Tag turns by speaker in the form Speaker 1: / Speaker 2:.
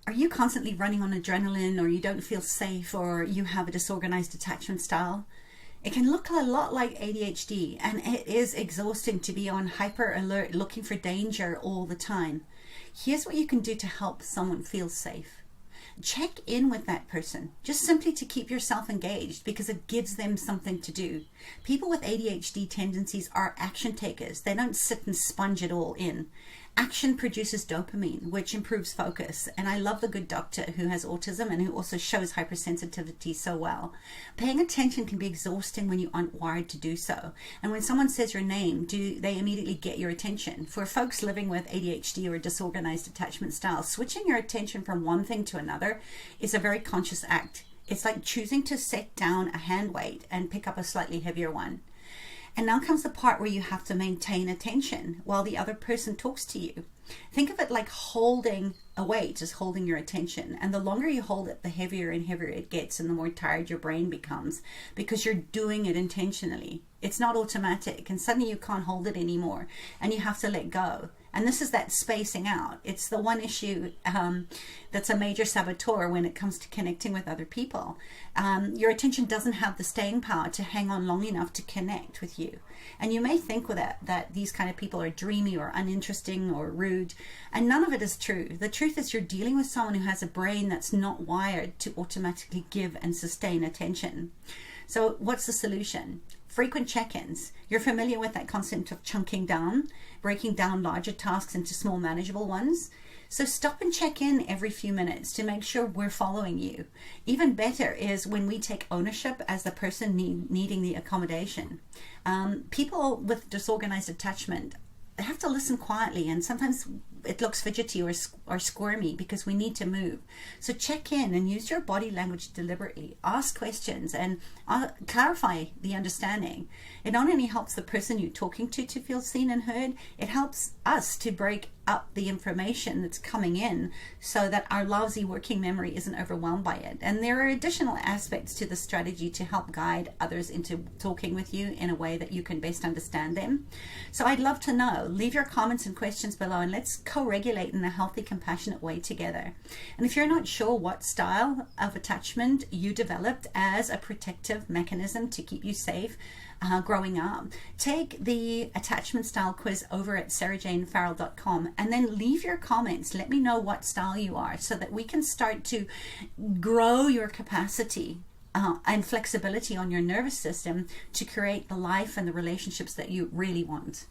Speaker 1: Are you constantly running on adrenaline, or you don't feel safe, or you have a disorganized attachment style? It can look a lot like ADHD, and it is exhausting to be on hyper alert, looking for danger all the time. Here's what you can do to help someone feel safe. Check in with that person, just simply to keep yourself engaged, because it gives them something to do. People with ADHD tendencies are action takers. They don't sit and sponge it all in. Action produces dopamine, which improves focus. And I love The Good Doctor, who has autism and who also shows hypersensitivity so well. Paying attention can be exhausting when you aren't wired to do so. And when someone says your name, they immediately get your attention. For folks living with ADHD or disorganized attachment style, switching your attention from one thing to another is a very conscious act. It's like choosing to set down a hand weight and pick up a slightly heavier one. And now comes the part where you have to maintain attention while the other person talks to you. Think of it like holding a weight, just holding your attention. And the longer you hold it, the heavier and heavier it gets, and the more tired your brain becomes, because you're doing it intentionally. It's not automatic, and suddenly you can't hold it anymore, and you have to let go. And this is that spacing out. It's the one issue that's a major saboteur when it comes to connecting with other people. Your attention doesn't have the staying power to hang on long enough to connect with you. And you may think with that these kind of people are dreamy or uninteresting or rude, and none of it is true. The truth is, you're dealing with someone who has a brain that's not wired to automatically give and sustain attention. So what's the solution? Frequent check-ins. You're familiar with that concept of chunking down, breaking down larger tasks into small manageable ones. So stop and check in every few minutes to make sure we're following you. Even better is when we take ownership as the person needing the accommodation. People with disorganized attachment, they have to listen quietly, and sometimes it looks fidgety or squirmy because we need to move. So check in and use your body language deliberately. Ask questions and clarify the understanding. It not only helps the person you're talking to feel seen and heard, it helps us to break up the information that's coming in so that our lousy working memory isn't overwhelmed by it. And there are additional aspects to the strategy to help guide others into talking with you in a way that you can best understand them. So I'd love to know. Leave your comments and questions below, and let's co-regulate in a healthy, compassionate way together. And if you're not sure what style of attachment you developed as a protective mechanism to keep you safe growing up, take the attachment style quiz over at sarahjanefarrell.com, and then leave your comments. Let me know what style you are so that we can start to grow your capacity and flexibility on your nervous system to create the life and the relationships that you really want.